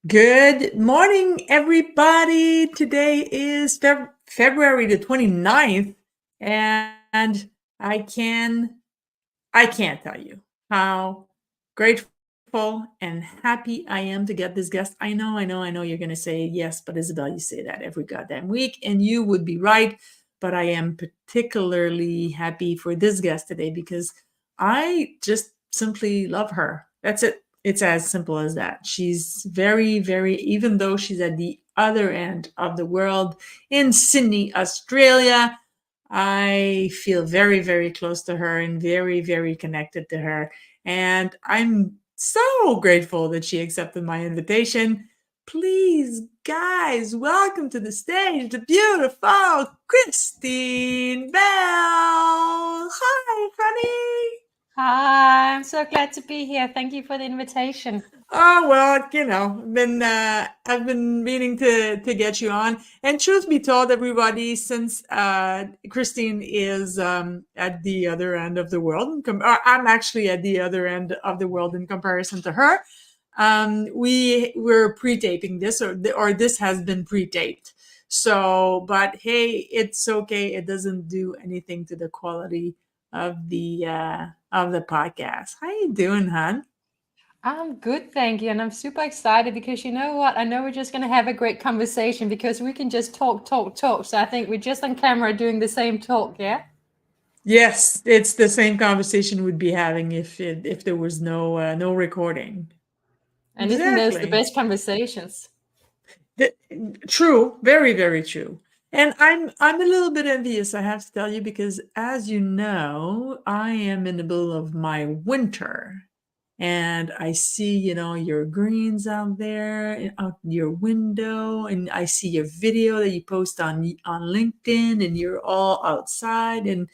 Good morning, everybody. Today is February the 29th, and I can I can't tell you how grateful and happy I am to get this guest. I know you're going to say yes, but Isabel, you say that every goddamn week, and you would be right. But I am particularly happy for this guest today because I just simply love her. That's it. It's as simple as that. She's very, very, even though she's at the other end of the world in Sydney, Australia, I feel very, very close to her and very, very connected to her. And I'm so grateful that she accepted my invitation. Please, guys, welcome to the stage the beautiful Kristine Bell. Hi, honey. Hi, I'm so glad to be here. Thank you for the invitation. Oh well, been I've been meaning to get you on. And truth be told, everybody, since Kristine is at the other end of the world, I'm actually at the other end of the world in comparison to her. We're pre-taping this, or this has been pre-taped. So, but hey, it's okay. It doesn't do anything to the quality of the podcast. How you doing, hon? I'm good, thank you. And I'm super excited because you know what? I know we're just going to have a great conversation because we can just talk, talk, talk. So I think we're just on camera doing the same talk, yeah? Yes, it's the same conversation we'd be having if there was no recording. And isn't those the Exactly. best conversations? The- True, very, very true. And I'm a little bit envious, I have to tell you, because as you know, I am in the middle of my winter. And I see, your greens out there out your window, and I see your video that you post on LinkedIn, and you're all outside and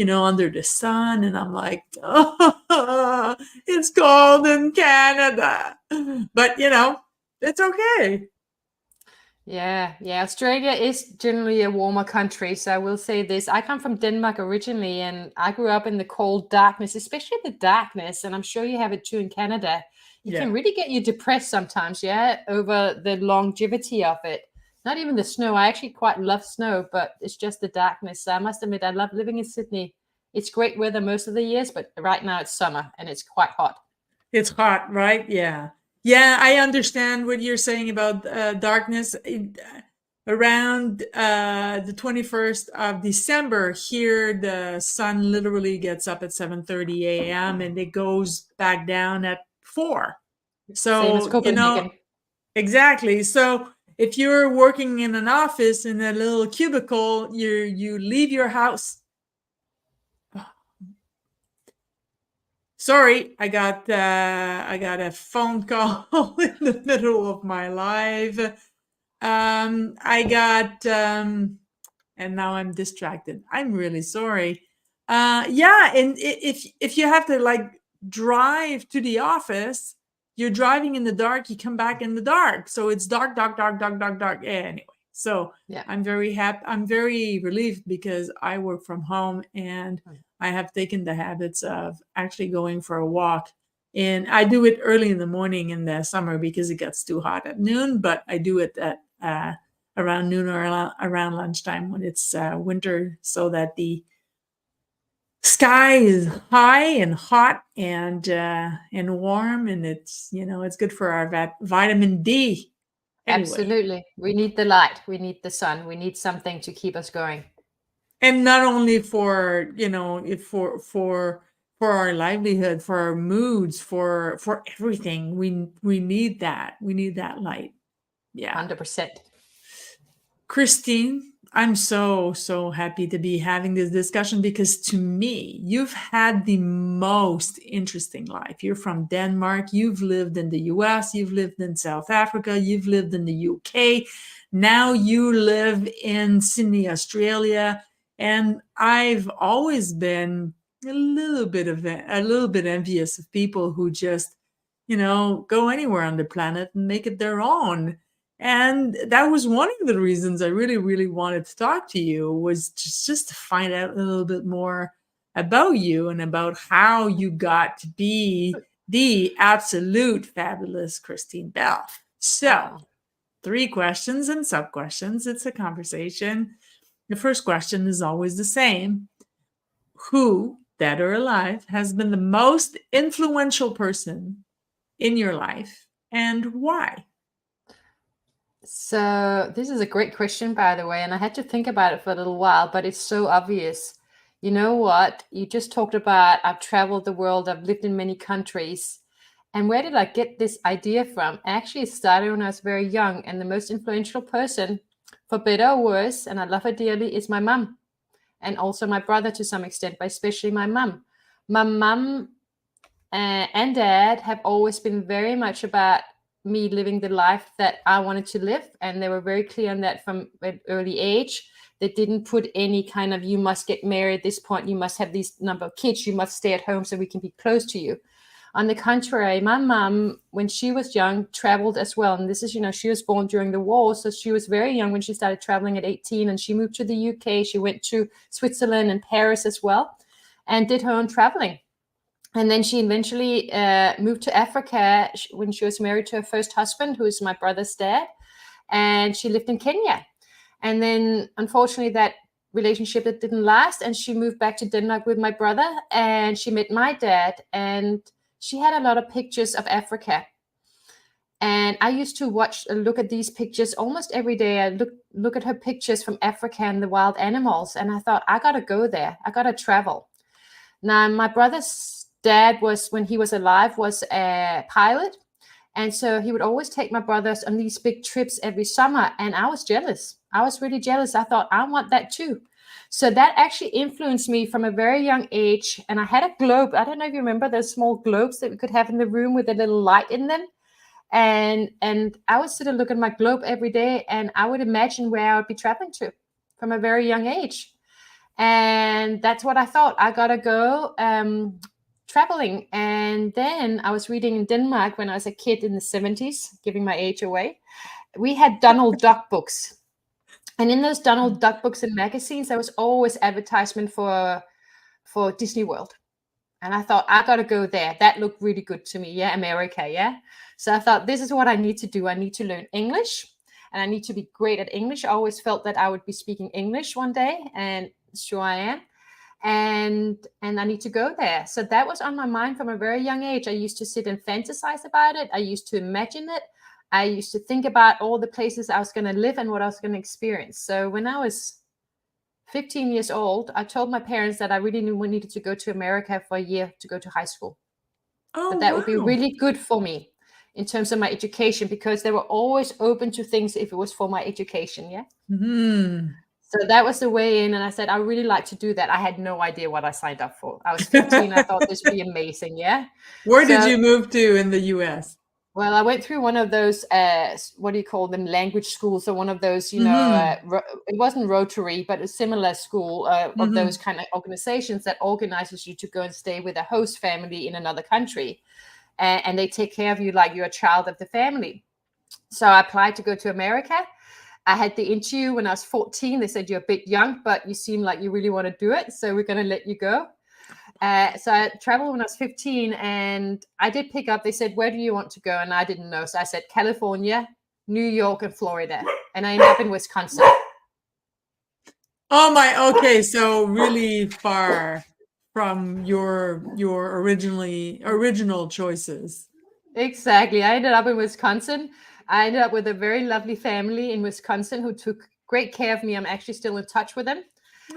under the sun, and I'm like, oh, it's cold in Canada, but it's okay. Yeah. Australia is generally a warmer country. So I will say this. I come from Denmark originally, and I grew up in the cold darkness, especially the darkness. And I'm sure you have it too in Canada. It Yeah. can really get you depressed sometimes, yeah, over the longevity of it. Not even the snow. I actually quite love snow, but it's just the darkness. So I must admit, I love living in Sydney. It's great weather most of the years, but right now it's summer and it's quite hot. It's hot, right? Yeah. Yeah, I understand what you're saying about darkness. Around the 21st of December, here the sun literally gets up at 7:30 a.m. and it goes back down at 4. Same as So, Copenhagen. exactly. So if you're working in an office in a little cubicle, you leave your house. Sorry, I got a phone call in the middle of my live. I got and now I'm distracted. I'm really sorry. Yeah, and if you have to like drive to the office, you're driving in the dark. You come back in the dark, so it's dark, dark, dark, dark, dark, dark. Yeah, anyway, so Yeah. I'm very happy. I'm very relieved because I work from home and I have taken the habits of actually going for a walk. And I do it early in the morning in the summer because it gets too hot at noon, but I do it at around noon or around lunchtime when it's winter, so that the sky is high and hot and warm, and it's good for our vitamin D. Anyway, Absolutely. We need the light. We need the sun. We need something to keep us going. and not only for if for our livelihood, for our moods, for everything, we need that. We need that light. Yeah. 100%. Kristine, I'm so, so happy to be having this discussion because to me, you've had the most interesting life. You're from Denmark, you've lived in the US, you've lived in South Africa, you've lived in the UK. Now you live in Sydney, Australia. And I've always been a little bit envious of people who just, go anywhere on the planet and make it their own. And that was one of the reasons I really, really wanted to talk to you, was just to find out a little bit more about you and about how you got to be the absolute fabulous Kristine Bell. So, 3 questions and sub-questions. It's a conversation. The first question is always the same. Who, dead or alive, has been the most influential person in your life and why? So this is a great question, by the way, and I had to think about it for a little while, but it's so obvious. You know what? You just talked about I've traveled the world, I've lived in many countries. And where did I get this idea from? Actually, it started when I was very young, and the most influential person, for better or worse, and I love her dearly, is my mum, and also my brother to some extent, but especially my mum. My mum and dad have always been very much about me living the life that I wanted to live. And they were very clear on that from an early age. They didn't put any kind of, you must get married at this point, you must have this number of kids, you must stay at home so we can be close to you. On the contrary, my mom, when she was young, traveled as well. And this is, she was born during the war. So she was very young when she started traveling at 18, and she moved to the UK. She went to Switzerland and Paris as well and did her own traveling. And then she eventually moved to Africa when she was married to her first husband, who is my brother's dad. And she lived in Kenya. And then, unfortunately, that relationship that didn't last. And she moved back to Denmark with my brother. And she met my dad. And she had a lot of pictures of Africa. And I used to look at these pictures almost every day. I look at her pictures from Africa and the wild animals. And I thought, I got to go there. I got to travel. Now, my brother's dad when he was alive, was a pilot. And so he would always take my brothers on these big trips every summer. And I was jealous. I was really jealous. I thought, I want that too. So that actually influenced me from a very young age. And I had a globe. I don't know if you remember those small globes that we could have in the room with a little light in them. And I would sit and look at my globe every day, and I would imagine where I would be traveling to from a very young age. And that's what I thought. I gotta go traveling. And then I was reading in Denmark when I was a kid in the 70s, giving my age away. We had Donald Duck books. And in those Donald Duck books and magazines, there was always advertisement for Disney World. And I thought, I got to go there. That looked really good to me. Yeah, America, yeah. So I thought, this is what I need to do. I need to learn English, and I need to be great at English. I always felt that I would be speaking English one day, and sure I am. And I need to go there. So that was on my mind from a very young age. I used to sit and fantasize about it. I used to imagine it. I used to think about all the places I was going to live and what I was going to experience. So when I was 15 years old, I told my parents that I really needed to go to America for a year to go to high school. Oh, that would be wow. really good for me in terms of my education, because they were always open to things if it was for my education. Yeah. Mhm. So that was the way in. And I said, I really like to do that. I had no idea what I signed up for. I was 15. I thought this would be amazing. Yeah. Where did you move to in the US? Well, I went through one of those, what do you call them, language schools. So one of those, it wasn't Rotary, but a similar school of those kind of organizations that organizes you to go and stay with a host family in another country. And they take care of you like you're a child of the family. So I applied to go to America. I had the interview when I was 14. They said, you're a bit young, but you seem like you really want to do it. So we're going to let you go. So I traveled when I was 15, and I did pick up. They said, where do you want to go? And I didn't know. So I said, California, New York, and Florida. And I ended up in Wisconsin. Oh my, okay. So really far from your original choices. Exactly. I ended up in Wisconsin. I ended up with a very lovely family in Wisconsin who took great care of me. I'm actually still in touch with them.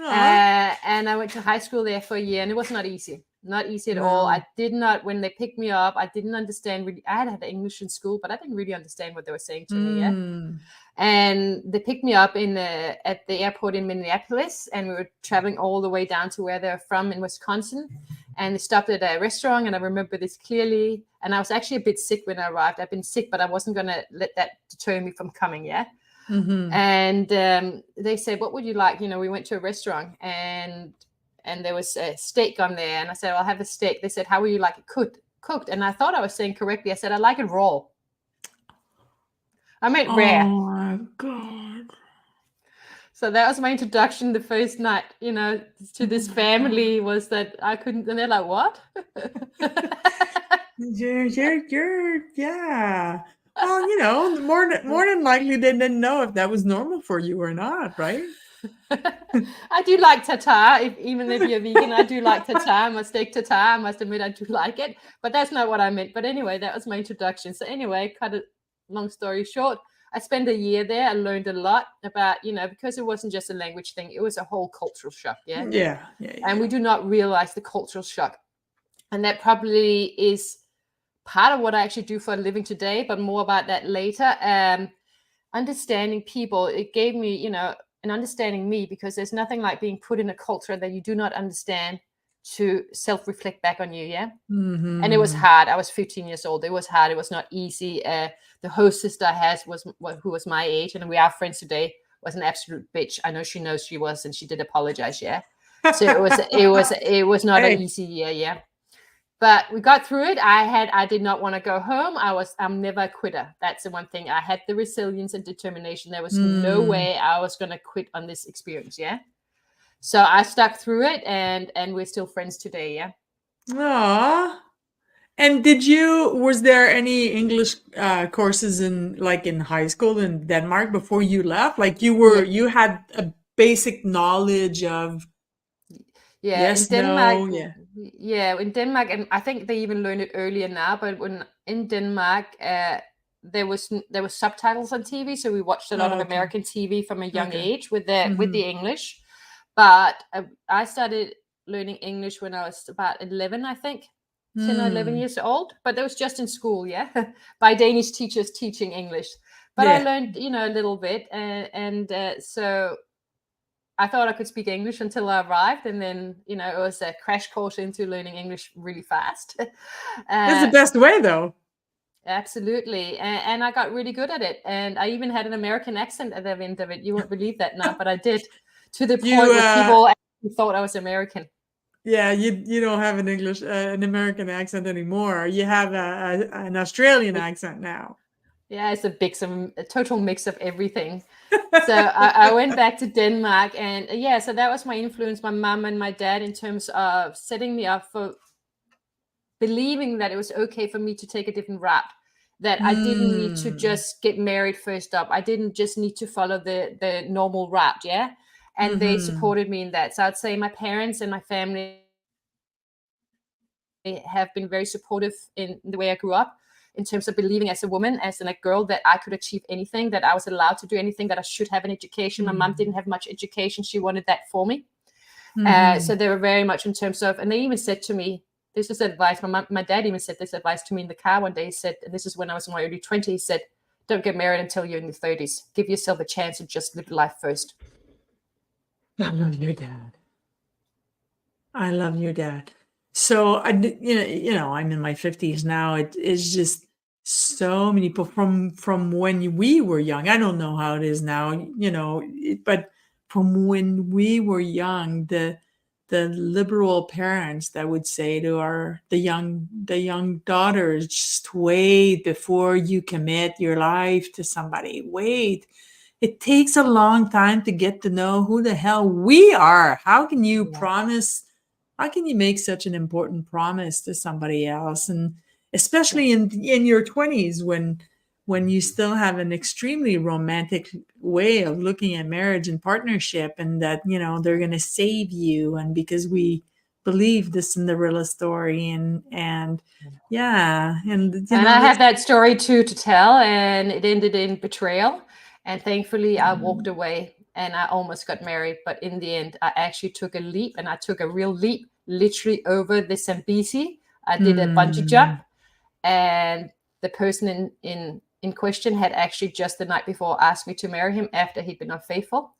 And I went to high school there for a year, and it was not easy. Not easy at all. I did not, when they picked me up, I didn't understand really. I had English in school, but I didn't really understand what they were saying to me. Yeah. And they picked me up at the airport in Minneapolis, and we were traveling all the way down to where they're from in Wisconsin. And they stopped at a restaurant, and I remember this clearly. And I was actually a bit sick when I arrived. I've been sick, but I wasn't going to let that deter me from coming. Yeah. And they said, what would you like? We went to a restaurant, and there was a steak on there. And I said, I'll have a steak. They said, how would you like it cooked? And I thought I was saying correctly. I said, I like it raw. I meant rare. Oh my God. So that was my introduction the first night, to this family, was that I couldn't, and they're like, what? You're, yeah. Well, more than likely they didn't know if that was normal for you or not, right? I do like tartare, even if you're vegan. I do like tartare, my steak tartare. I must admit, I do like it, but that's not what I meant. But anyway, that was my introduction. So anyway, cut a long story short, I spent a year there. I learned a lot about, because it wasn't just a language thing, it was a whole cultural shock. Yeah. Yeah. And we do not realize the cultural shock. And that probably is part of what I actually do for a living today, but more about that later. Understanding people, it gave me, an understanding me, because there's nothing like being put in a culture that you do not understand to self-reflect back on you. Yeah. Mm-hmm. And it was hard. I was 15 years old. It was hard. It was not easy. The host sister I had who was my age, and we are friends today, was an absolute bitch. I know she knows she was, and she did apologize. Yeah. So it was not an easy year. Yeah. But we got through it. I did not want to go home. I'm never a quitter. That's the one thing. I had the resilience and determination. There was no way I was going to quit on this experience. Yeah. So I stuck through it, and we're still friends today. Yeah. Aww. And was there any English courses in high school in Denmark before you left? Like you had a basic knowledge of yes, in Denmark, no, yeah. In Denmark, and I think they even learned it earlier now. But when in Denmark, there was subtitles on TV, so we watched a lot of American TV from a young age with the English. But I started learning English when I was about 11, I think. 10 or 11 years old, but that was just in school, yeah, by Danish teachers teaching English. But I learned, a little bit, and so I thought I could speak English until I arrived, and then it was a crash course into learning English really fast. That's the best way, though. Absolutely, and I got really good at it, and I even had an American accent at the end of it. You won't believe that now, but I did, to the point where people actually thought I was American. Yeah, you don't have an American accent anymore. You have an Australian accent now. Yeah, it's a total mix of everything. So I went back to Denmark, and so that was my influence, my mom and my dad, in terms of setting me up for believing that it was okay for me to take a different route, that I didn't need to just get married first up. I didn't just need to follow the normal route. Yeah. And they supported me in that. So I'd say my parents and my family have been very supportive in the way I grew up, in terms of believing as a woman, as a girl, that I could achieve anything, that I was allowed to do anything, that I should have an education. My mom didn't have much education. She wanted that for me. So they were very much in terms of, and they even said to me, this is advice. My dad even said this advice to me in the car one day. He said, and this is when I was in my early 20s, he said, don't get married until you're in your 30s. Give yourself a chance and just live life first. I love your dad. I love your dad. So I'm in my 50s now. It is just so many people from when we were young. I don't know how it is now, but from when we were young, the liberal parents that would say to the young daughters, just wait before you commit your life to somebody. Wait. It takes a long time to get to know who the hell we are. How can you promise? How can you make such an important promise to somebody else? And especially in your 20s, when you still have an extremely romantic way of looking at marriage and partnership, and that, they're going to save you. And because we believe this Cinderella story and I have that story too to tell, and it ended in betrayal. And thankfully, I walked away and I almost got married. But in the end, I actually took a leap, and I took a real leap, literally over the Zambezi. I did a bungee jump, and the person in question had actually just the night before asked me to marry him after he'd been unfaithful.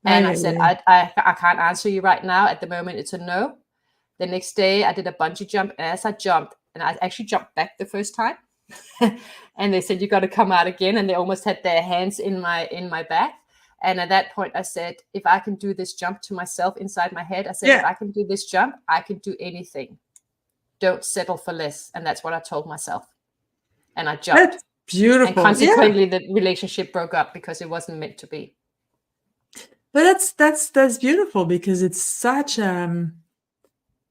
And I said, I can't answer you right now. At the moment, it's a no. The next day, I did a bungee jump, and as I jumped, and I actually jumped back the first time, and they said, you got to come out again, and they almost had their hands in my back. And at that point, I said, if I can do this jump, to myself inside my head, I said, if I can do this jump, I can do anything. Don't settle for less. And that's what I told myself. And I jumped. That's beautiful. And consequently, the relationship broke up because it wasn't meant to be. But that's beautiful, because it's such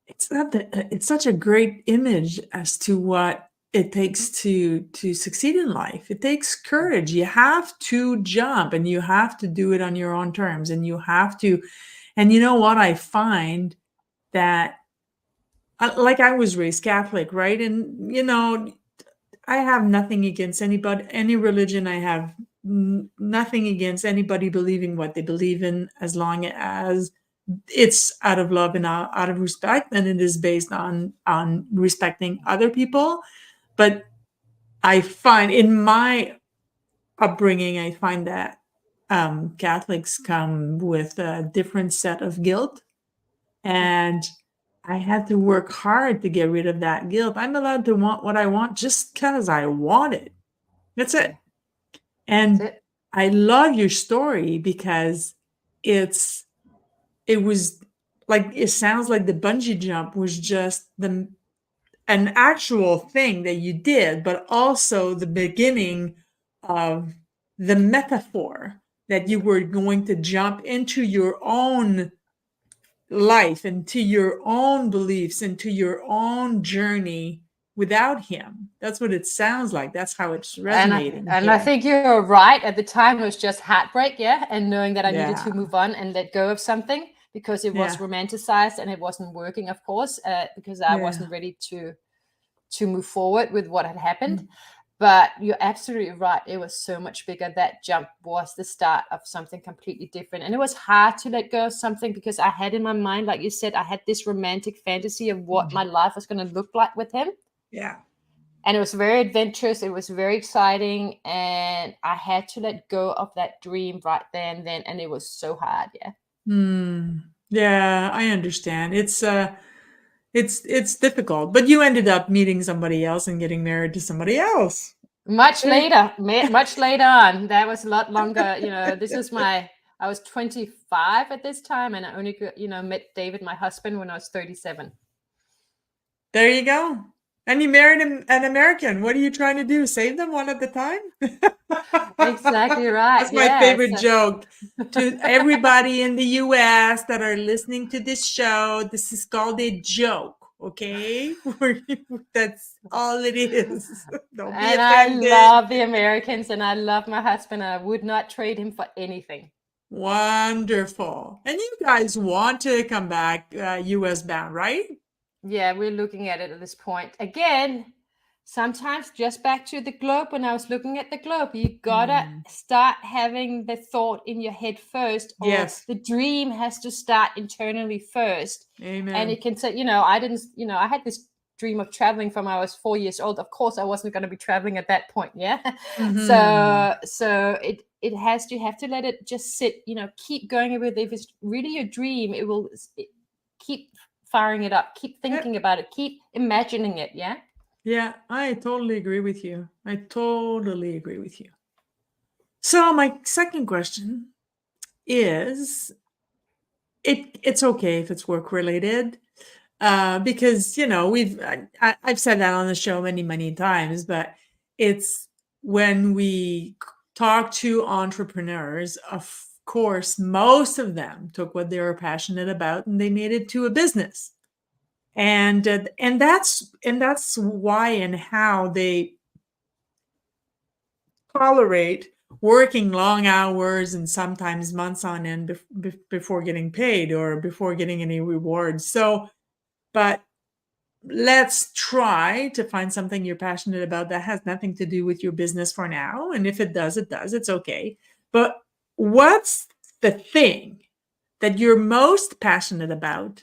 it's such a great image as to what it takes to succeed in life. It takes courage. You have to jump, and you have to do it on your own terms, and you have to. And you know what? I find that, like, I was raised Catholic, right? And I have nothing against anybody, any religion. I have nothing against anybody believing what they believe in, as long as it's out of love and out of respect, and it is based on respecting other people. But I find, in my upbringing, I find that Catholics come with a different set of guilt, and I had to work hard to get rid of that guilt. I'm allowed to want what I want just because I want it. That's Yeah, it. that's And it. I love your story because it's it was like, it sounds like the bungee jump was just an actual thing that you did, but also the beginning of the metaphor that you were going to jump into your own life, into your own beliefs, into your own journey without him. That's what it sounds like. That's how it's resonating And I here. think you're right. At the time, it was just heartbreak, yeah, and knowing that I needed Yeah. to move on and let go of something because it was Yeah. romanticized and it wasn't working, of course, because I Yeah. wasn't ready to move forward with what had happened. But you're absolutely right. It was so much bigger. That jump was the start of something completely different. And it was hard to let go of something because I had in my mind, like you said, I had this romantic fantasy of what my life was going to look like with him. Yeah. And it was very adventurous. It was very exciting. And I had to let go of that dream right there and then. And it was so hard. Yeah. Yeah, I understand. It's difficult, but you ended up meeting somebody else and getting married to somebody else. Much Hey. later, much later on. That was a lot longer. This is I was 25 at this time, and I only met David, my husband, when I was 37. There you go. And you married an American. What are you trying to do? Save them one at a time? Exactly right. That's my Yeah. favorite joke. To everybody in the US that are listening to this show, this is called a joke, okay? That's all it is. Don't be And I offended. love the Americans, and I love my husband, and I would not trade him for anything. Wonderful. And you guys want to come back US bound, right? Yeah, we're looking at it at this point. Again, sometimes just back to the globe, when I was looking at the globe, you gotta start having the thought in your head first, or Yes. the dream has to start internally first. And Amen. it can say, I didn't, I had this dream of traveling from I was 4 years old. Of course, I wasn't going to be traveling at that point. Yeah. Mm-hmm. So it has to, you have to let it just sit, keep going with it. If it's really your dream, keep firing it up, keep thinking about it, keep imagining it. Yeah. Yeah, I totally agree with you. I totally agree with you. So my second question is, it's okay if it's work related, because I've said that on the show many times, but it's when we talk to entrepreneurs, of course, most of them took what they were passionate about and they made it to a business. And that's why and how they tolerate working long hours and sometimes months on end before getting paid or before getting any rewards. So, but let's try to find something you're passionate about that has nothing to do with your business for now. And if it does, it does. It's okay. But what's the thing that you're most passionate about,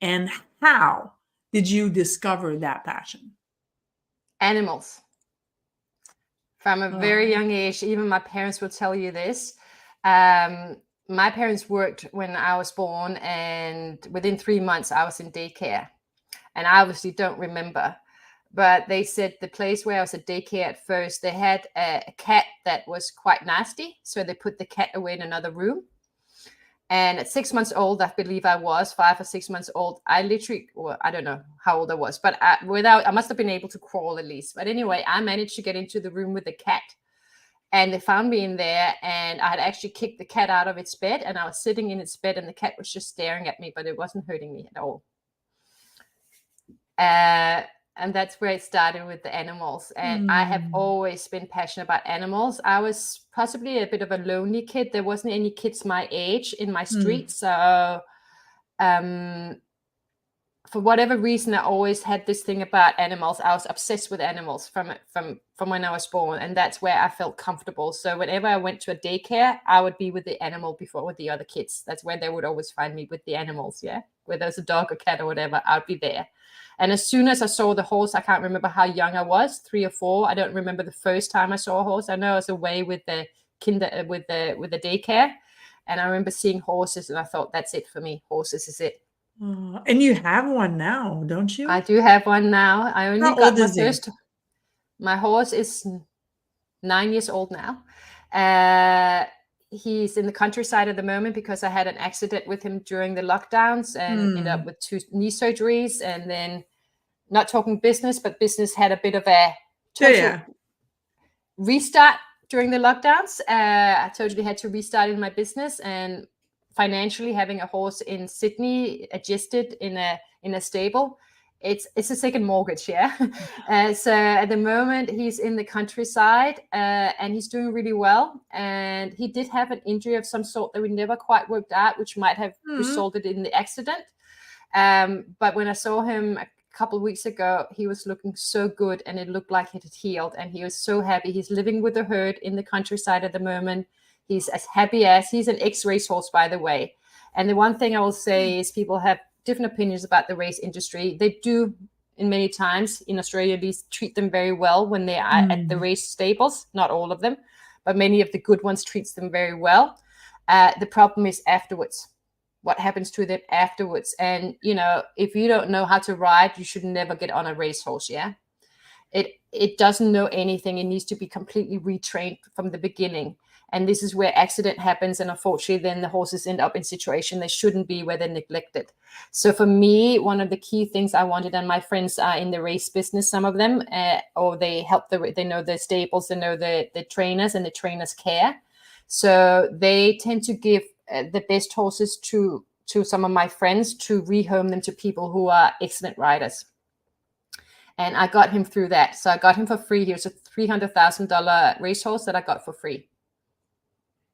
and how did you discover that passion? Animals. From a very Oh, young age, even my parents will tell you this. My parents worked when I was born, and within 3 months, I was in daycare. And I obviously don't remember. But they said the place where I was at daycare at first, they had a cat that was quite nasty. So they put the cat away in another room. And at 6 months old, I believe I was 5 or 6 months old. I literally, well, I don't know how old I was, but I must have been able to crawl at least. But anyway, I managed to get into the room with the cat, and they found me in there. And I had actually kicked the cat out of its bed, and I was sitting in its bed, and the cat was just staring at me, but it wasn't hurting me at all. And that's where it started with the animals. And I have always been passionate about animals. I was possibly a bit of a lonely kid. There wasn't any kids my age in my street. So for whatever reason, I always had this thing about animals. I was obsessed with animals from when I was born, and that's where I felt comfortable. So whenever I went to a daycare, I would be with the animal before with the other kids. That's where they would always find me, with the animals. Yeah, whether it's a dog or cat or whatever, I'd be there. And as soon as I saw the horse, I can't remember how young I was, 3 or 4. I don't remember the first time I saw a horse. I know I was away with the with the daycare, and I remember seeing horses, and I thought, that's it for me. Horses is it. And you have one now, don't you? I do have one now. I only How got old my is he? first. My horse is 9 years old now. He's in the countryside at the moment because I had an accident with him during the lockdowns and ended up with 2 knee surgeries. And then, not talking business, but business had a bit of a total restart during the lockdowns. I totally had to restart in my business, and financially having a horse in Sydney adjusted in a stable, it's a second mortgage. So at the moment he's in the countryside, and he's doing really well. And he did have an injury of some sort that we never quite worked out, which might have resulted in the accident. But when I saw him a couple of weeks ago, he was looking so good, and it looked like it had healed, and he was so happy. He's living with the herd in the countryside at the moment. He's as happy as he's an ex-racehorse, by the way. And the one thing I will say is, people have different opinions about the race industry. They do, in many times in Australia at least, treat them very well when they are at the race stables. Not all of them, but many of the good ones treats them very well. The problem is afterwards. What happens to them afterwards? And if you don't know how to ride, you should never get on a racehorse. It doesn't know anything. It needs to be completely retrained from the beginning. And this is where accident happens. And unfortunately, then the horses end up in situation they shouldn't be, where they're neglected. So for me, one of the key things I wanted, and my friends are in the race business, some of them, or they help they know the stables, they know the trainers, and the trainers care. So they tend to give the best horses to some of my friends to rehome them to people who are excellent riders. And I got him through that. So I got him for free. He was a $300,000 racehorse that I got for free.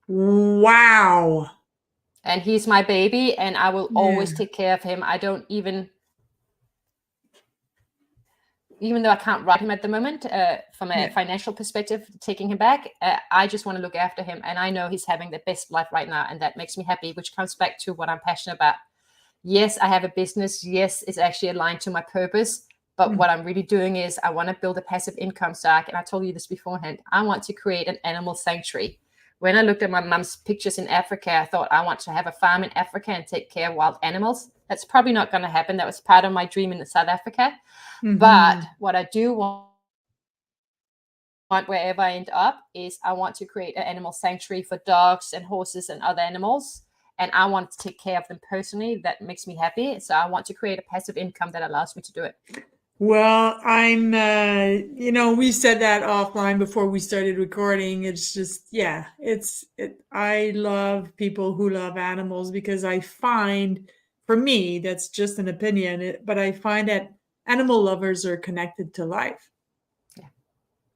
Wow. And he's my baby, and I will always take care of him. I don't even though I can't ride him at the moment, from a financial perspective, taking him back, I just want to look after him. And I know he's having the best life right now, and that makes me happy, which comes back to what I'm passionate about. Yes, I have a business. Yes, it's actually aligned to my purpose. But what I'm really doing is, I want to build a passive income stack. And I told you this beforehand. I want to create an animal sanctuary. When I looked at my mom's pictures in Africa, I thought, I want to have a farm in Africa and take care of wild animals. That's probably not going to happen. That was part of my dream in South Africa. But what I do want wherever I end up is, I want to create an animal sanctuary for dogs and horses and other animals. And I want to take care of them personally. That makes me happy. So I want to create a passive income that allows me to do it. Well, I'm, we said that offline before we started recording. It's just, I love people who love animals, because I find, for me, that's just an opinion, but I find that animal lovers are connected to life.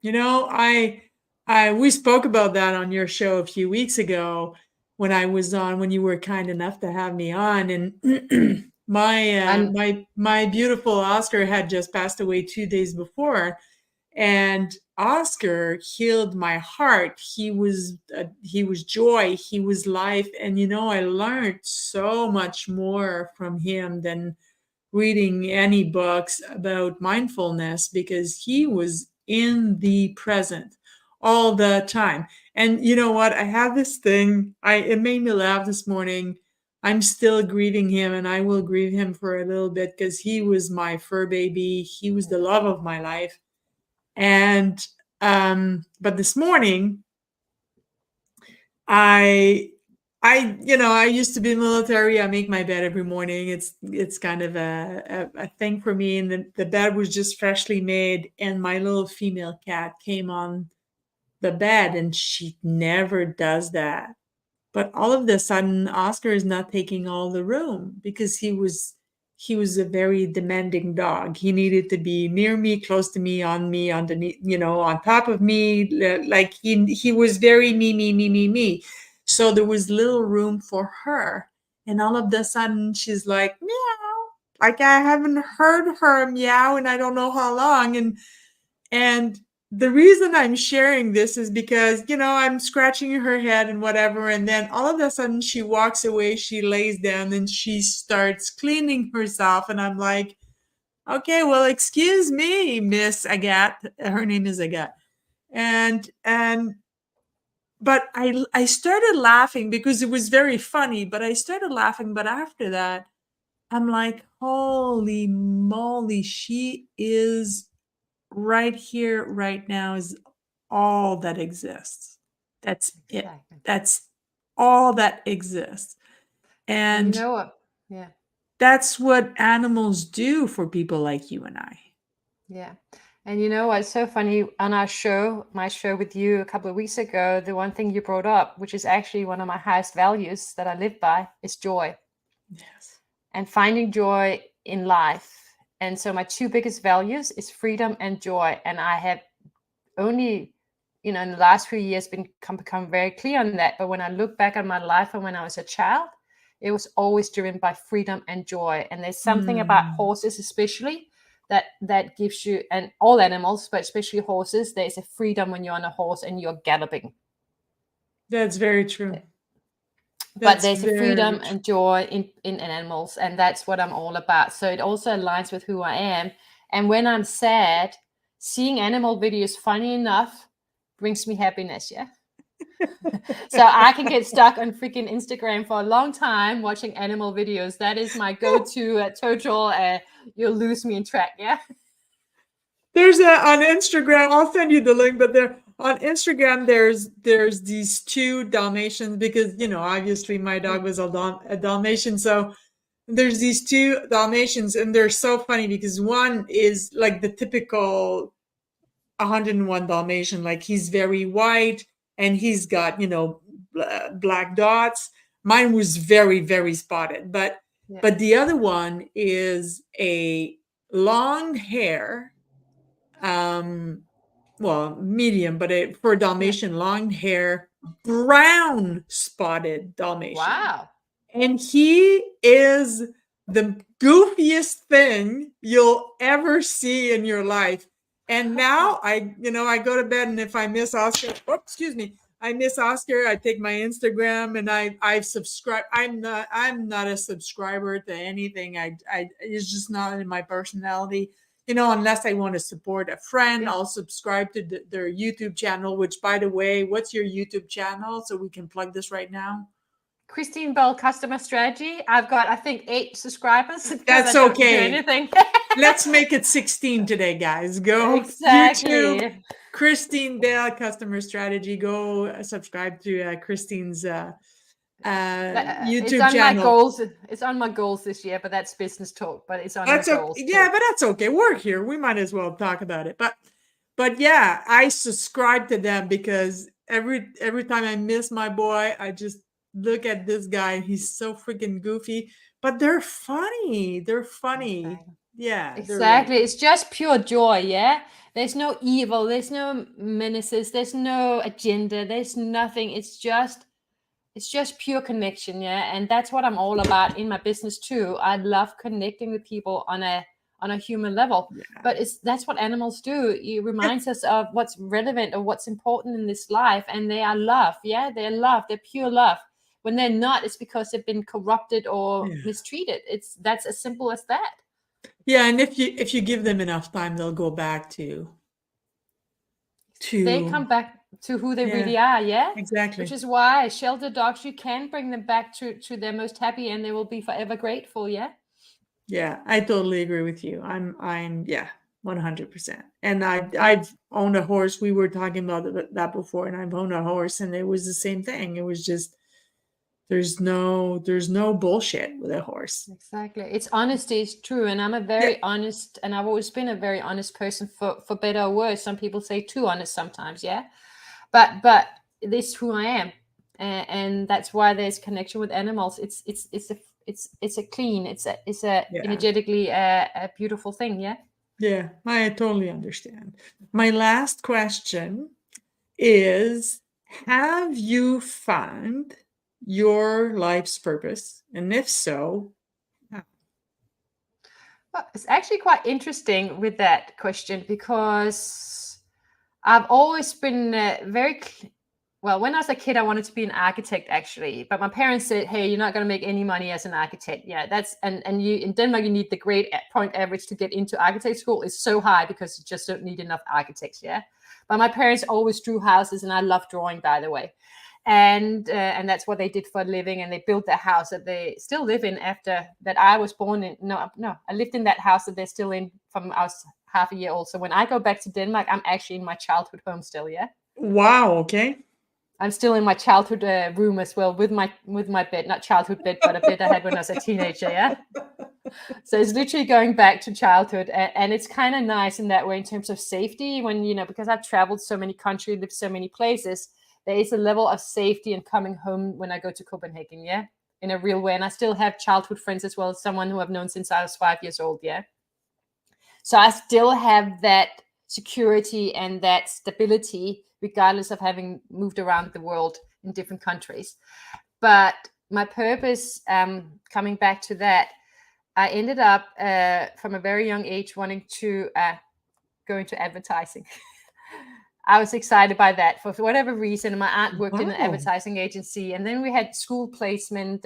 We spoke about that on your show a few weeks ago when I was on, when you were kind enough to have me on, and my beautiful Oscar had just passed away 2 days before, and Oscar healed my heart. He was joy, he was life, and I learned so much more from him than reading any books about mindfulness, because he was in the present all the time. And you know what? I have this thing. It made me laugh this morning. I'm still grieving him, and I will grieve him for a little bit, because he was my fur baby. He was the love of my life. And but this morning, I used to be military. I make my bed every morning. It's kind of a thing for me. And the bed was just freshly made, and my little female cat came on the bed, and she never does that. But all of a sudden, Oscar is not taking all the room, because he was he was a very demanding dog. He needed to be near me, close to me, underneath, on top of me. Like he was very me. So there was little room for her. And all of a sudden she's like, meow. Like I haven't heard her meow and I don't know how long. And the reason I'm sharing this is because, I'm scratching her head and whatever. And then all of a sudden she walks away, she lays down and she starts cleaning herself. And I'm like, okay, well, excuse me, Miss Agathe. Her name is Agathe. But I started laughing because it was very funny, but I started laughing. But after that, I'm like, holy moly, she is right here, right now is all that exists. That's it. Exactly. That's all that exists. And you And know what? Yeah. that's what animals do for people like you and I. Yeah. And you know what's so funny on our show, my show with you a couple of weeks ago, the one thing you brought up, which is actually one of my highest values that I live by, is joy. Yes. And finding joy in life. And so my two biggest values is freedom and joy. And I have only, in the last few years become very clear on that. But when I look back on my life and when I was a child, it was always driven by freedom and joy. And there's something about horses, especially, that gives you, and all animals, but especially horses, there's a freedom when you're on a horse and you're galloping. That's very true. But there's a freedom and joy in animals, and that's what I'm all about. So it also aligns with who I am. And when I'm sad, seeing animal videos, funny enough, brings me happiness. Yeah. So I can get stuck on freaking Instagram for a long time watching animal videos. That is my go-to total. You'll lose me in track. Yeah. There's on Instagram, I'll send you the link, but on Instagram, there's these two Dalmatians because, obviously my dog was a Dalmatian. So there's these two Dalmatians and they're so funny because one is like the typical 101 Dalmatian, like he's very white and he's got, black dots. Mine was very, very spotted, but the other one is a long hair, well, medium, but for Dalmatian, long hair, brown spotted Dalmatian. Wow. And he is the goofiest thing you'll ever see in your life. And now I go to bed and if I miss Oscar, I miss Oscar, I take my Instagram and I've subscribed. I'm not a subscriber to anything. It's just not in my personality. Unless I want to support a friend, I'll subscribe to their YouTube channel, which, by the way, what's your YouTube channel? So we can plug this right now. Kristine Bell Customer Strategy. I've got, I think, 8 subscribers. That's I don't okay. do anything. Let's make it 16 today, guys. Go exactly. YouTube, Kristine Bell Customer Strategy. Go subscribe to Kristine's YouTube it's on channel. My goals. It's on my goals this year, but that's business talk. But it's on my goals. Yeah, but that's okay. We're here. We might as well talk about it. But yeah, I subscribe to them because every time I miss my boy, I just look at this guy. He's so freaking goofy, but they're funny. They're funny. Exactly. Yeah, exactly. It's just pure joy. Yeah, there's no evil. There's no menaces. There's no agenda. There's nothing. It's just pure connection. Yeah, and that's what I'm all about in my business too. I love connecting with people on a human level. But that's what animals do. It reminds us of what's relevant or what's important in this life, and they are love. Yeah, they're love. They're pure love. When they're not, it's because they've been corrupted or mistreated. That's as simple as that. Yeah, and if you give them enough time, they'll go back to they come back to who they really are. Yeah, exactly. Which is why shelter dogs, you can bring them back to their most happy, and they will be forever grateful. Yeah, I totally agree with you. I'm 100%. And I've owned a horse. We were talking about that before, and I've owned a horse, and it was the same thing. It was just there's no bullshit with a horse. Exactly. It's honesty is true, and I'm a very honest, and I've always been a very honest person for better or worse. Some people say too honest sometimes, but this is who I am, and that's why there's connection with animals. It's it's a clean, it's a Yeah. energetically a beautiful thing. Yeah. Yeah, I totally understand. My last question is, have you found your life's purpose? And if so, how? Well, it's actually quite interesting with that question because I've always been well, when I was a kid, I wanted to be an architect actually, but my parents said, "Hey, you're not going to make any money as an architect." Yeah, that's and you in Denmark, you need the grade point average to get into architect school is so high because you just don't need enough architects. Yeah, but my parents always drew houses, and I love drawing, by the way, and that's what they did for a living, and they built that house that they still live in after that I was born in. No, I lived in that house that they're still in from I was half a year old. So when I go back to Denmark, I'm actually in my childhood home still. Yeah. Wow, okay. I'm still in my childhood room as well with my bed, not childhood bed, but a bed I had when I was a teenager. Yeah. So it's literally going back to childhood, and it's kind of nice in that way in terms of safety. When because I've traveled so many countries, lived so many places, there is a level of safety in coming home when I go to Copenhagen. Yeah, in a real way, and I still have childhood friends as well as someone who I've known since I was 5 years old. Yeah. So I still have that security and that stability, regardless of having moved around the world in different countries. But my purpose, coming back to that, I ended up from a very young age wanting to go into advertising. I was excited by that for whatever reason. My aunt worked in an Wow. advertising agency, and then we had school placement,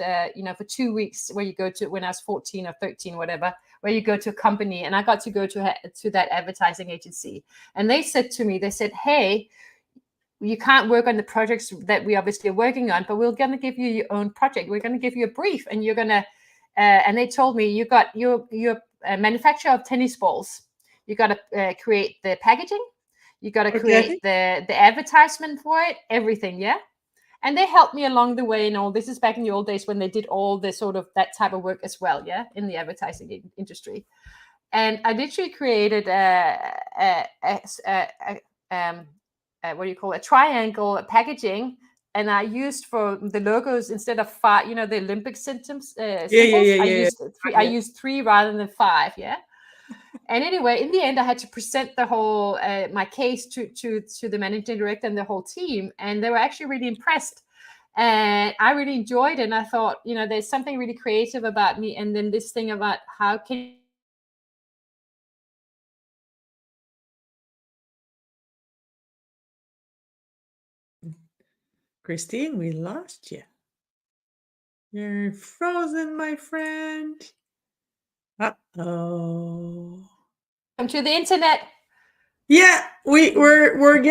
for 2 weeks where you go to when I was 14 or 13, whatever, where you go to a company, and I got to go to that advertising agency. And they said to me, "Hey, you can't work on the projects that we obviously are working on, but we're going to give you your own project. We're going to give you a brief, and you're going to." And they told me, "You got your manufacturer of tennis balls. You got to create the packaging. You got to Okay. create the advertisement for it, everything." Yeah. And they helped me along the way. And all this is back in the old days when they did all the sort of that type of work as well. Yeah. In the advertising industry. And I literally created what do you call it? A triangle packaging. And I used for the logos instead of 5, the Olympic symbols. Yeah. I Yeah. used 3 rather than 5. Yeah. And anyway, in the end, I had to present the whole my case to the managing director and the whole team, and they were actually really impressed. And I really enjoyed it. And I thought, there's something really creative about me. And then this thing about how can Kristine, we lost you. You're frozen, my friend. Uh-oh. come to the internet. Yeah, we're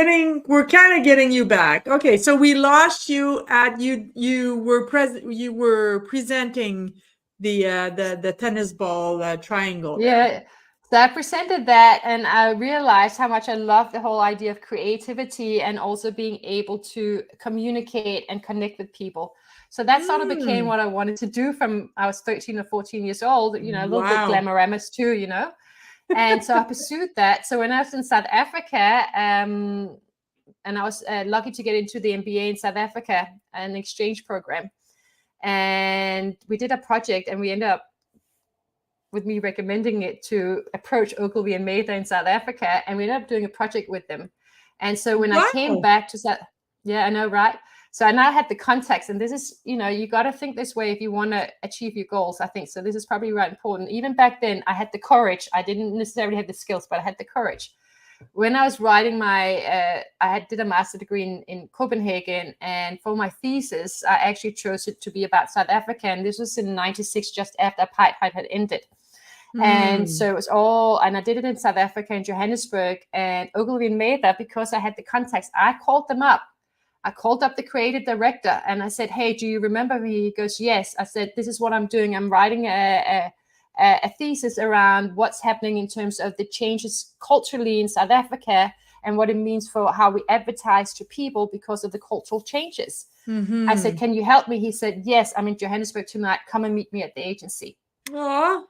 kind of getting you back. Okay, so we lost you at you were presenting the tennis ball triangle there. Yeah. So I presented that, and I realized how much I love the whole idea of creativity and also being able to communicate and connect with people. So that sort of became Mm, what I wanted to do from I was 13 or 14 years old, a little bit wow. glamorous too. And so I pursued that. So when I was in South Africa, and I was lucky to get into the MBA in South Africa, an exchange program. And we did a project, and we ended up with me recommending it to approach Ogilvy and Mather in South Africa, and we ended up doing a project with them. And so when I came Wow. back to South, yeah, I know, right? So I now had the context, and this is, you got to think this way if you want to achieve your goals, I think. So this is probably right important. Even back then, I had the courage. I didn't necessarily have the skills, but I had the courage. When I was writing did a master degree in Copenhagen, and for my thesis, I actually chose it to be about South Africa, and this was in '96, just after apartheid had ended. And Mm, so it was and I did it in South Africa, in Johannesburg, and Ogilvy and Mather, because I had the contacts, I called them up. I called up the creative director and I said, "Hey, do you remember me?" He goes, "Yes." I said, "This is what I'm doing. I'm writing a thesis around what's happening in terms of the changes culturally in South Africa and what it means for how we advertise to people because of the cultural changes." I said, mm-hmm. "Can you help me?" He said, "Yes, I'm in Johannesburg tonight. Come and meet me at the agency." Aw.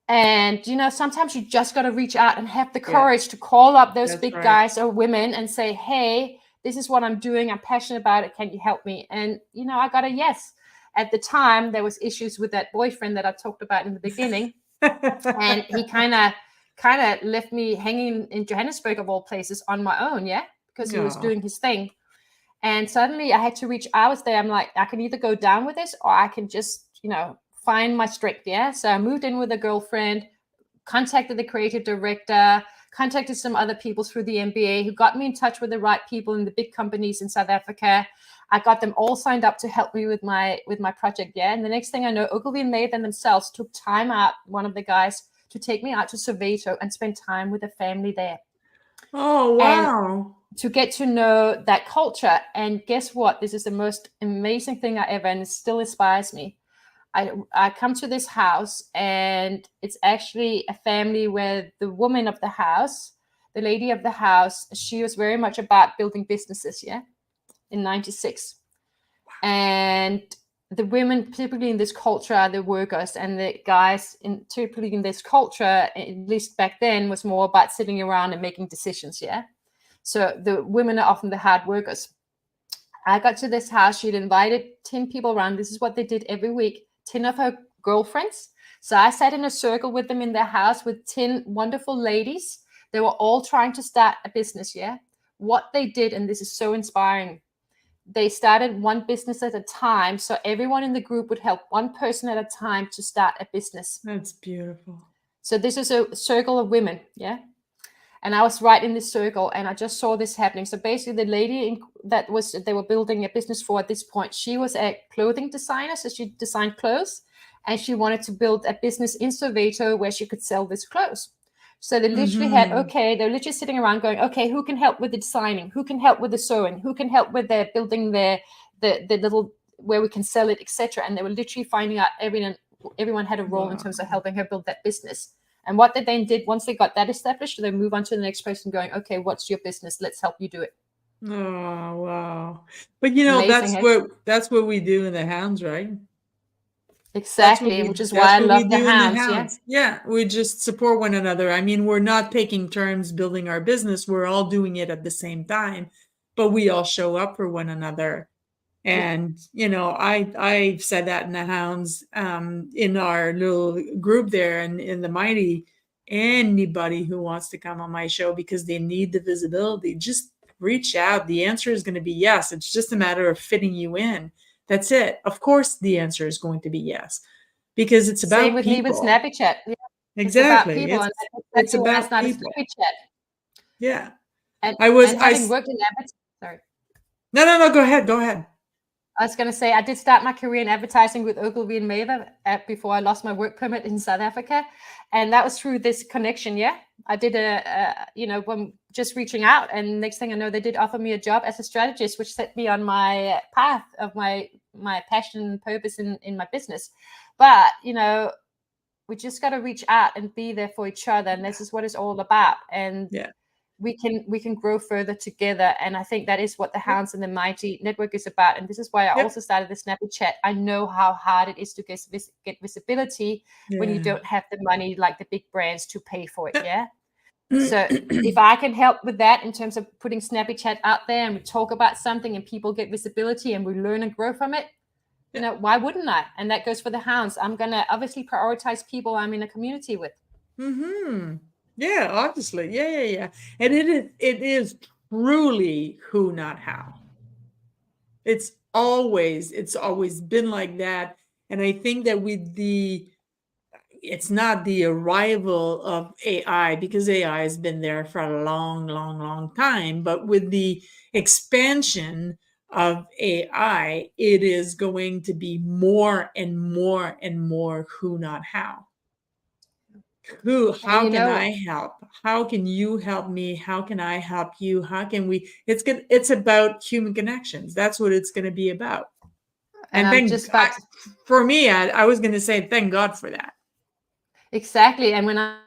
And sometimes you just got to reach out and have the Yeah, courage to call up those that's big right. guys or women and say, "Hey, this is what I'm doing. I'm passionate about it. Can you help me?" And I got a yes. At the time, there was issues with that boyfriend that I talked about in the beginning, and he kind of left me hanging in Johannesburg of all places on my own, yeah, because he was No. doing his thing. And suddenly I had to reach out there. I'm like, I can either go down with this or I can just, find my strength. Yeah. So I moved in with a girlfriend, contacted the creative director, contacted some other people through the MBA who got me in touch with the right people in the big companies in South Africa. I got them all signed up to help me with my project. Yeah. And the next thing I know, Ogilvy and Mather themselves took time out, one of the guys, to take me out to Soweto and spend time with the family there. Oh, And wow. to get to know that culture. And guess what? This is the most amazing thing I ever, and it still inspires me. I come to this house, and it's actually a family where the woman of the house, the lady of the house, she was very much about building businesses, yeah, in 96. And the women typically in this culture are the workers, and the guys typically in this culture, at least back then, was more about sitting around and making decisions, yeah. So the women are often the hard workers. I got to this house. She'd invited 10 people around. This is what they did every week, 10 of her girlfriends. So I sat in a circle with them in their house with 10 wonderful ladies. They were all trying to start a business, yeah? What they did, and this is so inspiring, they started one business at a time. So everyone in the group would help one person at a time to start a business. That's beautiful. So this is a circle of women, yeah? And I was right in this circle, and I just saw this happening. So basically, the lady they were building a business for at this point, she was a clothing designer, so she designed clothes, and she wanted to build a business in Soweto where she could sell these clothes. So they literally they're literally sitting around going, okay, who can help with the designing? Who can help with the sewing? Who can help with the building the little where we can sell it, etc. And they were literally finding out everyone had a role in terms of helping her build that business. And what they then did, once they got that established, they move on to the next person going, okay, what's your business? Let's help you do it. Oh, wow. But Amazing, that's what we do in the Hounds, right? Exactly, which is why I That's what we love the do in the Hounds, yeah? Hounds. Yeah, we just support one another. I mean, we're not taking turns building our business. We're all doing it at the same time, but we all show up for one another. And I've said that in the Hounds, in our little group there, and in the Mighty, anybody who wants to come on my show because they need the visibility, just reach out. The answer is going to be yes. It's just a matter of fitting you in. That's it. Of course, the answer is going to be yes, because it's Same about with me with people. Snappy Chat. Yeah, it's about Exactly. people, and that's It's exactly why it's about not a people. Snappy Chat. Yeah. And I having worked in advertising, sorry. No, go ahead. Go ahead. I was going to say, I did start my career in advertising with Ogilvy and Mather before I lost my work permit in South Africa. And that was through this connection. Yeah. I did when just reaching out, and next thing I know, they did offer me a job as a strategist, which set me on my path of my passion and purpose in my business. But, we just got to reach out and be there for each other. And this is what it's all about. And Yeah. we can grow further together. And I think that is what the Hounds and the Mighty Network is about. And this is why I also started the Snappy Chat. I know how hard it is to get visibility when you don't have the money like the big brands to pay for it. Yeah. So if I can help with that in terms of putting Snappy Chat out there, and we talk about something and people get visibility and we learn and grow from it, why wouldn't I? And that goes for the Hounds. I'm going to obviously prioritize people I'm in a community with. Yeah, obviously. Yeah. And it is truly who, not how. It's always been like that. And I think that it's not the arrival of AI, because AI has been there for a long, long, long time, but with the expansion of AI, it is going to be more and more and more who, not how. How can I help? How can you help me? How can I help you? How can we? It's about human connections. That's what it's going to be about. And for me, I was going to say, thank God for that. Exactly. And when I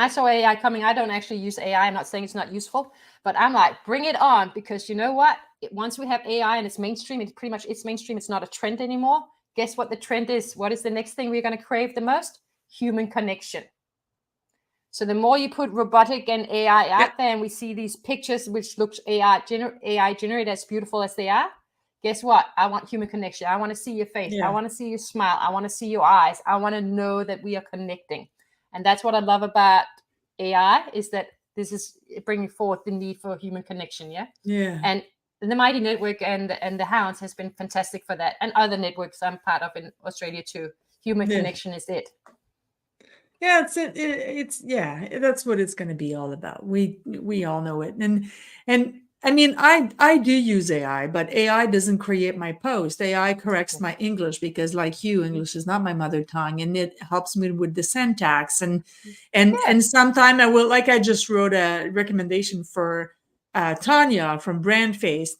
saw AI coming, I don't actually use AI. I'm not saying it's not useful, but I'm like, bring it on, because you know what? Once we have AI and it's mainstream, it's mainstream. It's not a trend anymore. Guess what the trend is? What is the next thing we're going to crave the most? Human connection. So the more you put robotic and AI out there, and we see these pictures which looks AI generated as beautiful as they are, guess what? I want human connection. I want to see your face. I Yeah. want to see your smile. I want to see your eyes. I want to know that we are connecting. And that's what I love about AI, is that this is bringing forth the need for human connection. Yeah. Yeah. And the Mighty Network and the Hounds has been fantastic for that. And other networks I'm part of in Australia too. Human Yeah. connection is it. Yeah, it's yeah, that's what it's going to be all about. We all know it. And I mean, I do use AI, but AI doesn't create my post. AI corrects my English because, like you, English is not my mother tongue, and it helps me with the syntax. And Yes. sometime I will, like I just wrote a recommendation for Tanya from Brandface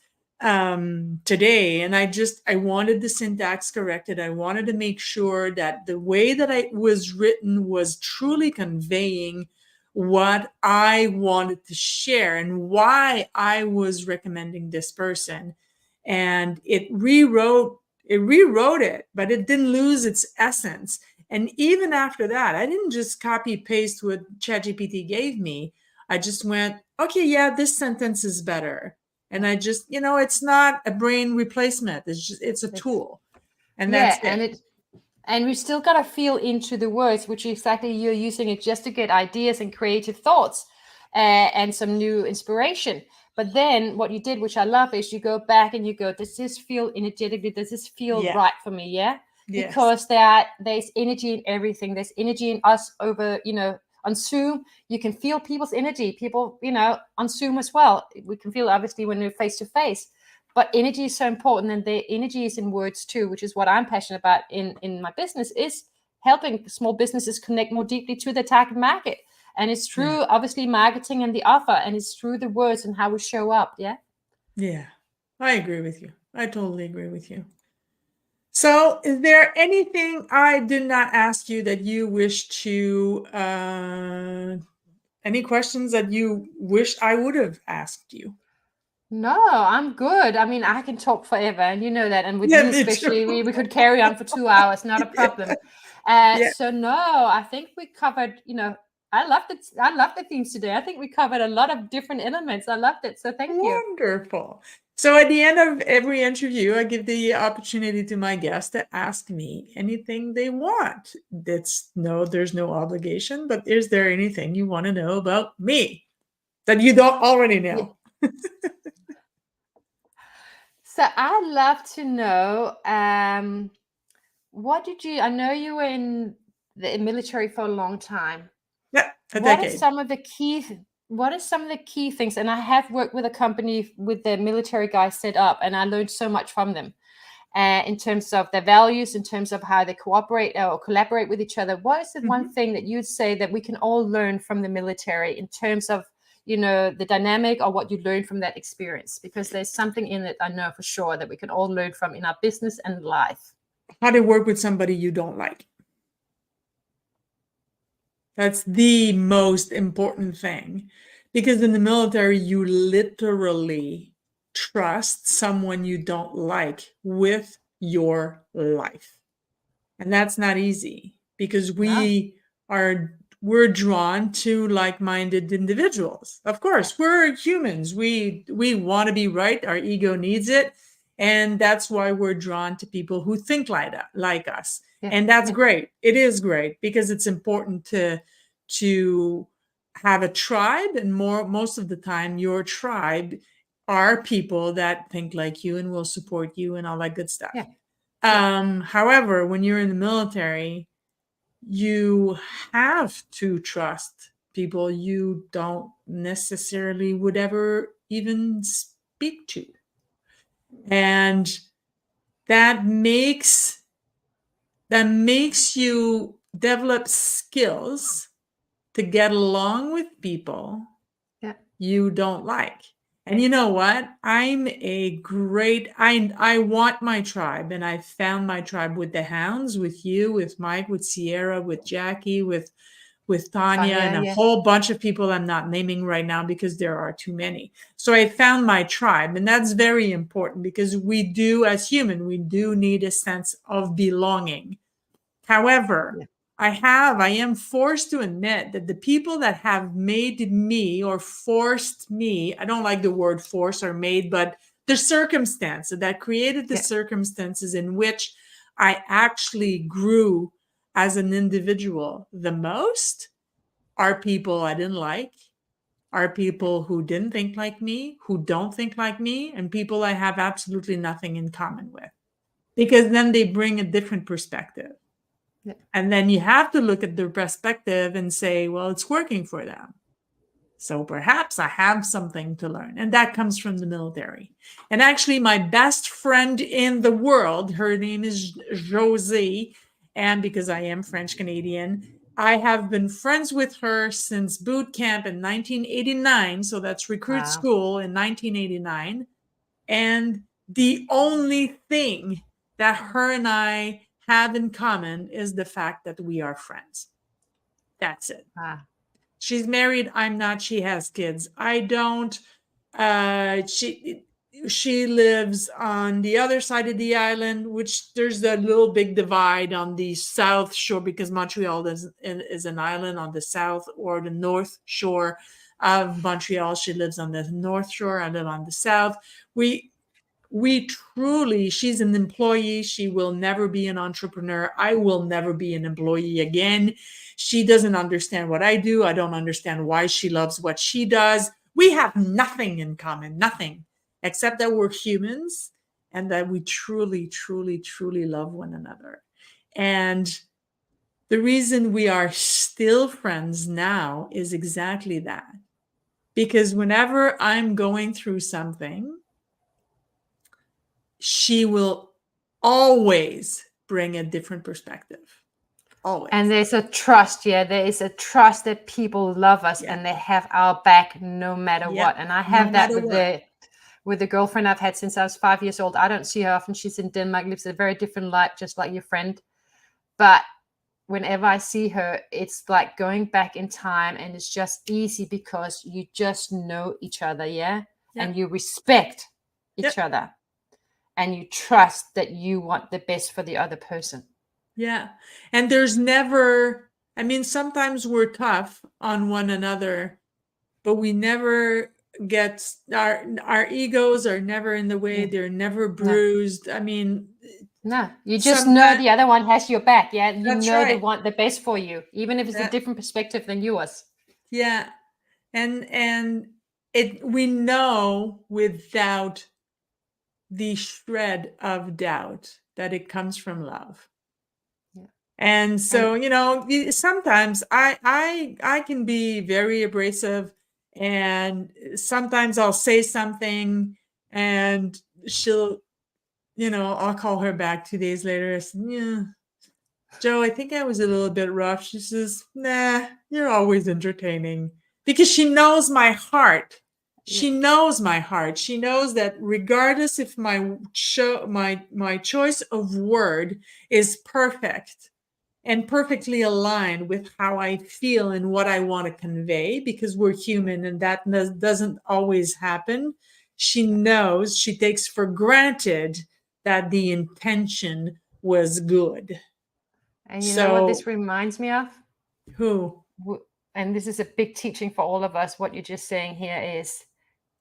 today, and I wanted the syntax corrected. I wanted to make sure that the way that I was written was truly conveying what I wanted to share and why I was recommending this person. And it rewrote it, but it didn't lose its essence. And even after that, I didn't just copy paste what ChatGPT gave me. I just went, okay, yeah, this sentence is better. And I just, it's not a brain replacement. It's a tool. And that's Yeah, it. and we still got to feel into the words, which exactly you're using it just to get ideas and creative thoughts and some new inspiration. But then what you did, which I love, is you go back and you go, does this feel energetically? Does this feel Yeah. right for me? Yeah. Yes. Because there's energy in everything. There's energy in us over, on Zoom. You can feel people's energy. People, on Zoom as well. We can feel obviously when we're face to face, but energy is so important, and the energy is in words too, which is what I'm passionate about in my business, is helping small businesses connect more deeply to their target market. And it's Yeah. through obviously marketing and the offer, and it's through the words and how we show up. Yeah. Yeah. I agree with you. I totally agree with you. So, is there anything I did not ask you that you wish to, any questions that you wish I would have asked you? No, I'm good. I mean, I can talk forever, and you know that. And with Yeah, you me too. especially, we could carry on for 2 hours, not a problem. Yeah. So no, I think we covered. I love the themes today. I think we covered a lot of different elements. I loved it. So thank you. Wonderful. So at the end of every interview, I give the opportunity to my guests to ask me anything they want. There's no obligation, but is there anything you want to know about me that you don't already Yeah. know? So I'd love to know, I know you were in the military for a long time. Yeah, a What are decade. some of the key things? And I have worked with a company with the military guys set up, and I learned so much from them in terms of their values, in terms of how they cooperate or collaborate with each other. What is the one Mhm. thing that you'd say that we can all learn from the military in terms of, the dynamic, or what you learned from that experience? Because there's something in it, I know for sure, that we can all learn from in our business and life. How to work with somebody you don't like. That's the most important thing. Because in the military, you literally trust someone you don't like with your life. And that's not easy because No. we're drawn to like-minded individuals. Of Yeah. course, we're humans. We want to be right. Our ego needs it. And that's why we're drawn to people who think like us. Yeah. And that's Yeah. great. It is great because it's important to have a tribe, and most of the time your tribe are people that think like you and will support you and all that good stuff. Yeah. Yeah. However, when you're in the military, you have to trust people you don't necessarily would ever even speak to. And that makes you develop skills to get along with people Yeah. you don't like. And Yeah. you know what? I want my tribe, and I found my tribe with the hounds, with you, with Mike, with Sierra, with Jackie, with Tanya, and Tanya. a Yeah. whole bunch of people I'm not naming right now because there are too many. So I found my tribe, and that's very important because we do, as human, we do need a sense of belonging. However, Yeah. I am forced to admit that the people that have made me or forced me, I don't like the word force or made, but the circumstances that created the Yeah. circumstances in which I actually grew as an individual the most are people I didn't like, are people who didn't think like me, who don't think like me, and people I have absolutely nothing in common with. Because then they bring a different perspective. Yeah. And then you have to look at their perspective and say, well, it's working for them. So perhaps I have something to learn. And that comes from the military. And actually, my best friend in the world, her name is Josie. And because I am French Canadian, I have been friends with her since boot camp in 1989. So that's recruit Wow. school in 1989. And the only thing that her and I have in common is the fact that we are friends. That's it. Wow. She's married. I'm not. She has kids. I don't. She lives on the other side of the island, which there's a little big divide on the south shore because Montreal is an island on the south or the north shore of Montreal. She lives on the north shore. I live on the south. We truly, she's an employee. She will never be an entrepreneur. I will never be an employee again. She doesn't understand what I do. I don't understand why she loves what she does. We have nothing in common, nothing, except that we're humans and that we truly, truly, truly love one another. And the reason we are still friends now is exactly that. Because whenever I'm going through something, she will always bring a different perspective. Always. And there's a trust, yeah. There is a trust that people love us Yeah. and they have our back no matter Yeah. what. And I No have that matter what. with the girlfriend I've had since I was 5 years old. I don't see her often. She's in Denmark, lives a very different life, just like your friend. But whenever I see her, it's like going back in time, and it's just easy because you just know each other, yeah? Yeah. And you respect each Yeah. other, and you trust that you want the best for the other person. Yeah. And there's never, I mean, sometimes we're tough on one another, but we never get our egos are never in the way. Yeah. They're never No, bruised. I mean, no, you just know sometimes the other one has your back. Yeah, you that's know they right. want the best for you, even if it's a Yeah. different perspective than yours. Yeah. And we know without the shred of doubt that it comes from love. Yeah. And so, And you know, sometimes I can be very abrasive, and sometimes I'll say something and she'll, you know, I'll call her back 2 days later. I said, yeah, Joe, I think I was a little bit rough. She says, nah, you're always entertaining, because she knows my heart. She knows my heart. She knows that regardless if my choice of word is perfect and perfectly aligned with how I feel and what I want to convey, because we're human and that doesn't always happen. She knows, she takes for granted that the intention was good. you know what this So, reminds me of? who? And this is a big teaching for all of us. What you're just saying here is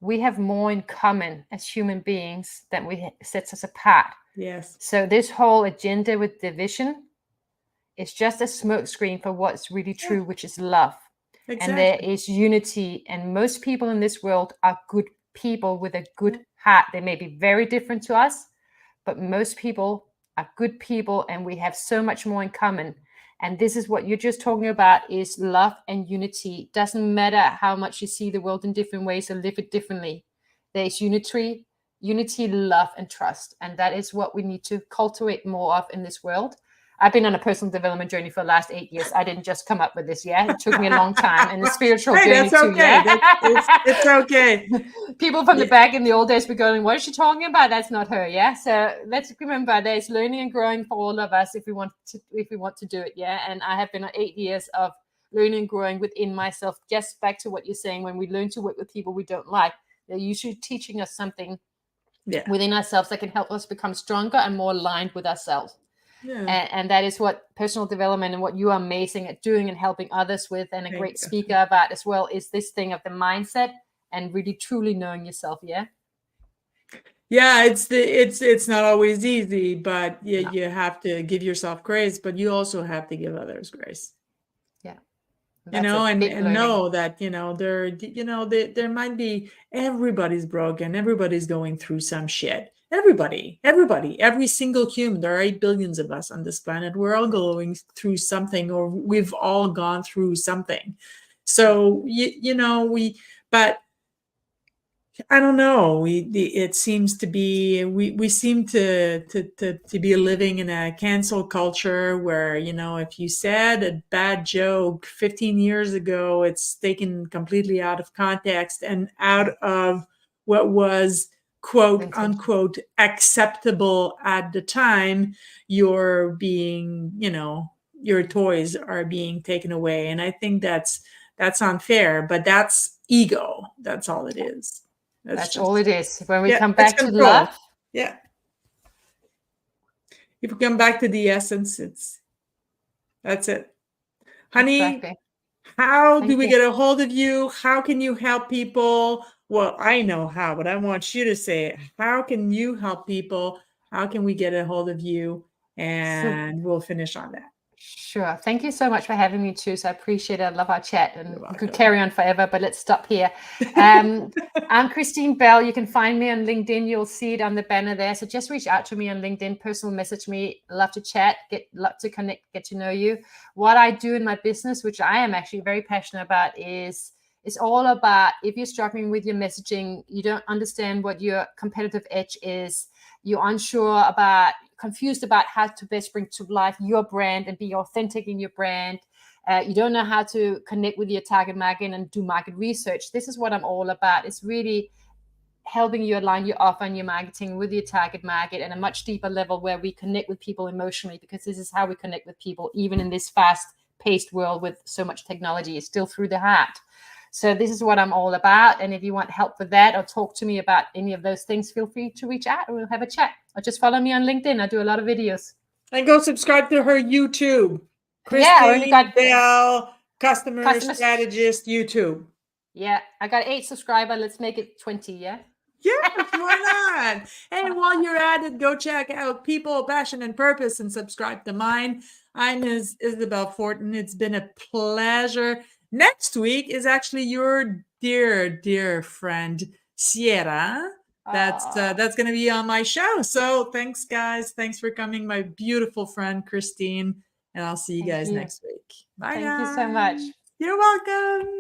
we have more in common as human beings than sets us apart. Yes. So this whole agenda with division is just a smokescreen for what's really true, which is love. And there Exactly. is unity. And most people in this world are good people with a good heart. They may be very different to us, but most people are good people, and we have so much more in common. And this is what you're just talking about, is love and unity. Doesn't matter how much you see the world in different ways or live it differently. There's unity, love, and trust. And that is what we need to cultivate more of in this world. I've been on a personal development journey for the last 8 years. I didn't just come up with this. Yeah, it took me a long time, and a spiritual Hey, journey that's too. okay. Yeah, It's okay. people from the Yeah. back in the old days were going, "What is she talking about? That's not her." Yeah, so let's remember there's learning and growing for all of us if we want to do it. Yeah, and I have been on 8 years of learning and growing within myself. Just back to what you're saying, when we learn to work with people we don't like, they're usually teaching us something within ourselves that can help us become stronger and more aligned with ourselves. Yeah. And that is what personal development and what you are amazing at doing and helping others with, and a Thank great you. speaker about as well, is this thing of the mindset and really truly knowing yourself. Yeah. Yeah, it's not always easy, but No. you have to give yourself grace, but you also have to give others grace. Yeah. You That's know, a big and learning. know that, there might be, everybody's broken, everybody's going through some shit. Everybody, every single human. There are 8 billions of us on this planet. We're all going through something, or we've all gone through something. So but I don't know. It seems to be, we seem to be living in a cancel culture where, if you said a bad joke 15 years ago, it's taken completely out of context and out of what was quote Intention. unquote acceptable at the time. You're being, your toys are being taken away. And I think that's unfair, but that's ego. That's all it is. That's all it is. When we Yeah, come it's back to love, control. Yeah. If we come back to the essence, that's it. Honey, exactly. how do Thank we you. get a hold of you? How can you help people? Well, I know how, but I want you to say it. How can you help people? How can we get a hold of you? So And we'll finish on that. sure. Thank you so much for having me too. So I appreciate it. I love our chat, and You're we could welcome. carry on forever, but let's stop here. I'm Kristine Bell. You can find me on LinkedIn. You'll see it on the banner there. So just reach out to me on LinkedIn, personal message me. Love to chat, love to connect, get to know you. What I do in my business, which I am actually very passionate about, is it's all about, if you're struggling with your messaging, you don't understand what your competitive edge is, you're unsure about, confused about how to best bring to life your brand and be authentic in your brand. You don't know how to connect with your target market and do market research. This is what I'm all about. It's really helping you align your offer and your marketing with your target market at a much deeper level, where we connect with people emotionally, because this is how we connect with people, even in this fast-paced world with so much technology. It's still through the heart. So this is what I'm all about. And if you want help with that, or talk to me about any of those things, feel free to reach out and we'll have a chat. Or just follow me on LinkedIn. I do a lot of videos. And go subscribe to her YouTube. Yeah, I only got Kristine Bell, Customer customers. Strategist YouTube. Yeah, I got 8 subscribers. Let's make it 20. Yeah. Yes, why not? Hey, while you're at it, go check out People, Passion, and Purpose and subscribe to mine. I'm Isabel Fortin. It's been a pleasure. Next week is actually your dear, dear friend, Sierra. That's going to be on my show. So thanks, guys. Thanks for coming, my beautiful friend, Kristine. And I'll see you Thank guys you. next week. Bye, Thank you so much. guys. You're welcome.